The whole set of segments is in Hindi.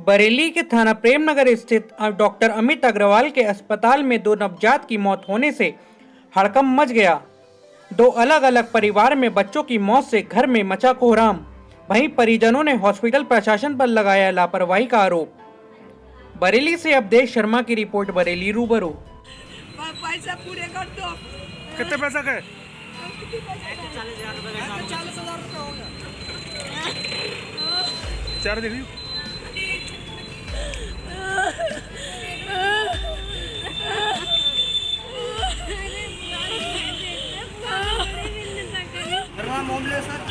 बरेली के थाना प्रेमनगर स्थित डॉक्टर अमित अग्रवाल के अस्पताल में दो नवजात की मौत होने से हड़कंप मच गया। दो अलग अलग परिवार में बच्चों की मौत से घर में मचा कोहराम। वहीं परिजनों ने हॉस्पिटल प्रशासन पर लगाया लापरवाही का आरोप। बरेली से अवधेश शर्मा की रिपोर्ट। बरेली रूबरू। पैसा पूरे कर दो। कितने पैसा गए? 40,000 रुपये होगा। 4 देख ली।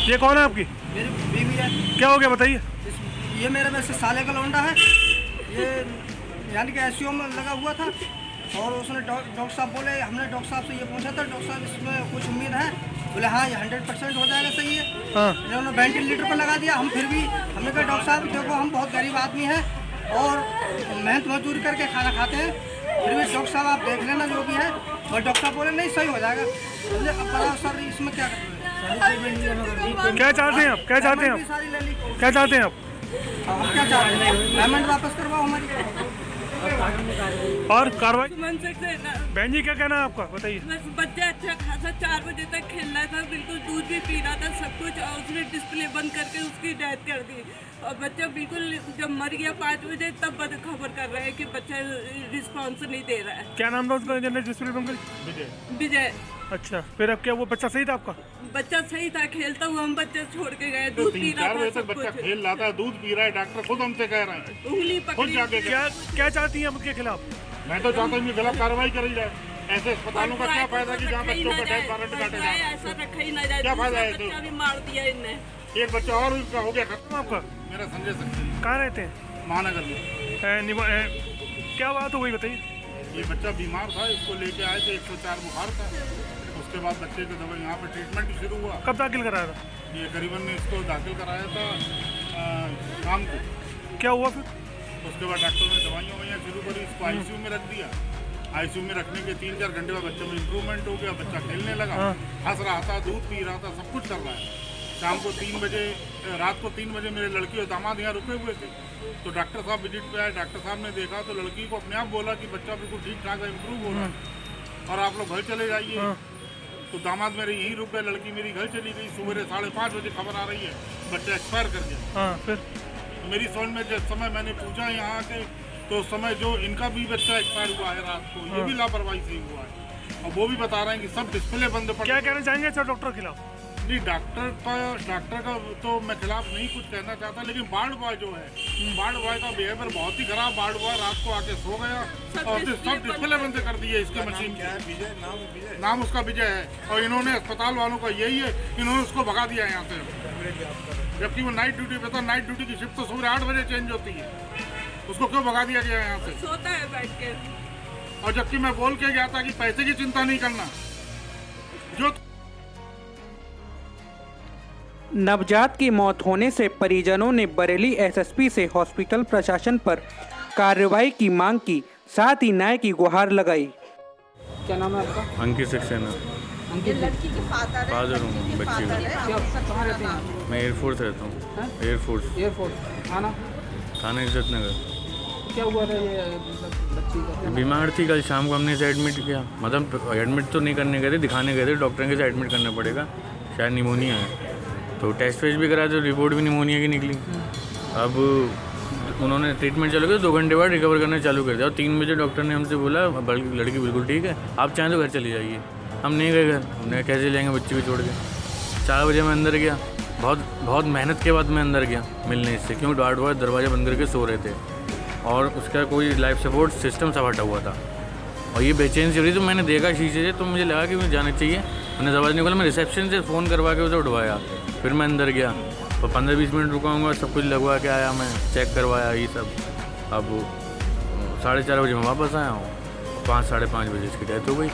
ये कौन है आपकी? मेरी बीवी है। क्या हो गया बताइए। ये मेरे में से साले का लौंडा है। ये यानी कि एससीओ में लगा हुआ था और उसने डॉक्टर साहब बोले, हमने डॉक्टर साहब से ये पूछा था, डॉक्टर साहब इसमें कुछ उम्मीद है? बोले हाँ ये 100% हो जाएगा, सही है। हाँ। इन्होंने वेंटिलेटर पर लगा दिया। हम फिर भी हमने कहा डॉक्टर साहब देखो हम बहुत गरीब आदमी हैं और मेहनत मजदूरी करके खाना खाते हैं, फिर भी डॉक्टर साहब आप देख लेना जो भी है। और डॉक्टर साहब बोले नहीं सही हो जाएगा। बोले अब बताओ सर इसमें क्या करें? क्या चाहते हैं आप? क्या चाहते हैं आप? सारी ले ली। क्या चाहते हैं आप? अब क्या चाहते हैं? पेमेंट वापस करवाओ हमारी। और कार्रवाई। सुमन सक्सेना। बहन जी क्या कहना है आपका बताइए। बस बच्चा अच्छा खासा 4 बजे तक खेल रहा था, बिल्कुल दूध भी पी रहा था, सब कुछ, और उसने डिस्प्ले बंद करके उसकी डेथ कर दी। और बच्चा बिल्कुल जब मर गया 5 बजे तब खबर कर रहे हैं कि बच्चा रिस्पॉन्स नहीं दे रहा है। क्या नाम था उसका जिसने डिस्प्ले बंद करी? विजय। अच्छा, फिर अब क्या वो बच्चा सही था आपका? बच्चा सही था, खेलता हुआ हम बच्चे छोड़ के गए, दूध पी रहा था, सब बच्चा कुछ। खेल रहा था, दूध पी रहा है, डॉक्टर खुद हमसे कह रहे हैं। उंगली खुद पकड़ी। जाके क्या चाहती हैं आप उनके खिलाफ? मैं तो चाहता हूँ इनके खिलाफ कार्रवाई करी जाए। ऐसे अस्पतालों का क्या फायदा कि जहाँ बच्चों का डेथ वारंट काटे जाए? ऐसा रखा ही ना जाए। क्या फायदा है? बच्चा भी मार दिया इनने। एक बच्चा और उनका हो गया खत्म। आपका मेरा संजय सक्सेना, कहाँ रहते हैं? महानगर में। क्या बात हो गई बताइए। ये बच्चा बीमार था, इसको लेके आए थे, 104 बुखार था। उसके बाद बच्चे का दवा यहाँ पे ट्रीटमेंट शुरू हुआ। कब दाखिल कराया था? ये करीबन इसको दाखिल कराया था शाम को। क्या हुआ फिर? उसके बाद डॉक्टर ने दवाइयाँ ववाइयाँ शुरू करी, इसको आईसीयू में रख दिया। आईसीयू में रखने के 3-4 घंटे बाद बच्चे में इम्प्रूवमेंट हो गया, बच्चा खेलने लगा, हंस रहा था, दूध पी रहा था, सब कुछ कर रहा है। शाम को 3 बजे, रात को 3 बजे मेरे लड़की और दामाद यहाँ रुके हुए थे, तो डॉक्टर साहब विजिट पे आए। डॉक्टर साहब ने देखा तो लड़की को अपने आप बोला कि बच्चा बिल्कुल ठीक ठाक है, इम्प्रूव हो रहा है और आप लोग घर चले जाइए। तो दामाद मेरे यहीं रुक गए, लड़की मेरी घर चली गई। सुबह 5:30 बजे खबर आ रही है बच्चा एक्सपायर कर गया। फिर तो मेरी समझ में जिस समय मैंने पूछा यहाँ के, तो उस समय जो इनका भी बच्चा एक्सपायर हुआ है रात को, ये भी लापरवाही से हुआ है और वो भी बता रहे हैं कि सब डिस्प्ले बंद पड़। क्या कहना चाहेंगे सर डॉक्टर के खिलाफ? नहीं, डॉक्टर का तो मैं खिलाफ नहीं कुछ कहना चाहता, लेकिन वार्ड बॉय जो है, वार्ड बॉय का बिहेवियर बहुत ही खराब। वार्ड बॉय रात को आके सो गया और सब डिस्प्ले बंद कर दिए इसके मशीन के। नाम उसका विजय है और इन्होंने अस्पताल वालों का यही है, इन्होंने उसको भगा दिया यहाँ से, जबकि वो नाइट ड्यूटी पे था। नाइट ड्यूटी की शिफ्ट तो सुबह 8 बजे चेंज होती है, उसको क्यों भगा दिया गया यहाँ से? सोता है बैठ के। और जबकि मैं बोल के गया था कि पैसे की चिंता नहीं करना। जो नवजात की मौत होने से परिजनों ने बरेली एसएसपी से हॉस्पिटल प्रशासन पर कार्रवाई की मांग की, साथ ही न्याय की गुहार लगाई। क्या नाम है आपका? अंकित सक्सेना। लड़की की फादर हूँ बच्ची का। कहाँ रहते हैं? मैं एयरफोर्स रहता हूँ। एयरफोर्स थाना इज्जत नगर। क्या हुआ था ये बच्ची का? बीमार थी, कल शाम को हमने इसे एडमिट किया। मतलब एडमिट तो नहीं करने गए थे, दिखाने गए थे। डॉक्टर के से एडमिट करना पड़ेगा, शायद निमोनिया है। तो टेस्ट वेस्ट भी कराया तो रिपोर्ट भी निमोनिया की निकली। अब उन्होंने ट्रीटमेंट चालू किया, 2 घंटे बाद रिकवर करना चालू कर दिया। और 3 बजे डॉक्टर ने हमसे बोला लड़की बिल्कुल ठीक है, आप चाहें तो घर चले जाइए। हम नहीं गए घर, हमने कैसे जाएंगे बच्ची को छोड़ के। 4 बजे मैं अंदर गया, बहुत मेहनत के बाद मैं अंदर गया मिलने से, क्योंकि वार्ड बॉय दरवाजा बंद करके सो रहे थे और उसका कोई लाइफ सपोर्ट सिस्टम सब हटा हुआ था और ये बेचैन सी हो रही। तो मैंने देखा शीशे से, तो मुझे लगा कि मुझे जाना चाहिए। मैंने दरवाजा निकाला, मैं रिसेप्शन से फ़ोन करवा के उसे उठवाया, फिर मैं अंदर गया और 15-20 मिनट रुकाऊँगा, सब कुछ लगवा के आया, मैं चेक करवाया ये सब। अब 4:30 बजे मैं वापस आया हूँ, 5-5:30 बजे इसकी डेथ हो गई।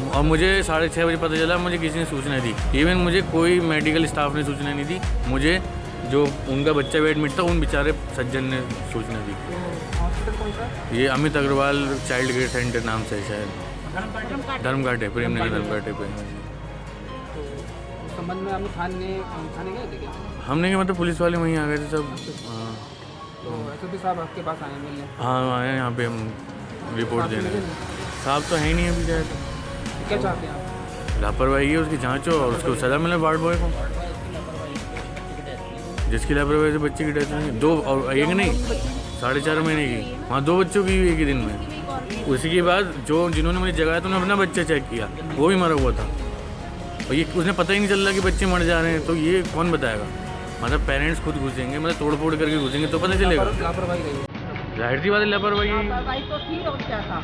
और मुझे 6:30 बजे पता चला, मुझे किसी ने सूचना दी। इवन मुझे कोई मेडिकल स्टाफ ने सूचना नहीं दी, मुझे जो उनका बच्चा भी एडमिट था उन बेचारे सज्जन ने सूचना दी। ये Amit Agarwal child care centre नाम से शायद, धर्मघाट है, प्रेमनगर धर्मघाट है। संबंध में हम थाने गए थे क्या? हमने मतलब पुलिस वाले वहीं आ गए थे सब। तो एसओपी साहब आपके पास आए मिलने? हाँ आए हैं यहाँ पे हम रिपोर्ट देने। साहब तो है ही नहीं अभी जाए तो। क्या चाहते हैं आप? लापरवाही है उसकी जांच हो और उसको सज़ा मिले वार्ड बॉय को, जिसकी लापरवाही से बच्चे की डेथ हुई। 2 और एक नहीं 4.5 महीने की, वहाँ 2 बच्चों की हुई एक ही दिन में। उसी के बाद जिन्होंने मुझे जगाया तो उन्होंने अपना बच्चा चेक किया, वो भी मरा हुआ था और ये उसने पता ही नहीं चल रहा कि बच्चे मर जा रहे हैं। तो ये कौन बताएगा? मतलब पेरेंट्स खुद घुसेंगे, मतलब तोड़ फोड़ करके घुसेंगे तो पता चलेगा। लापरवाही रही है। जाहिर सी बात है लापरवाही। लापरवाही तो थी और क्या था?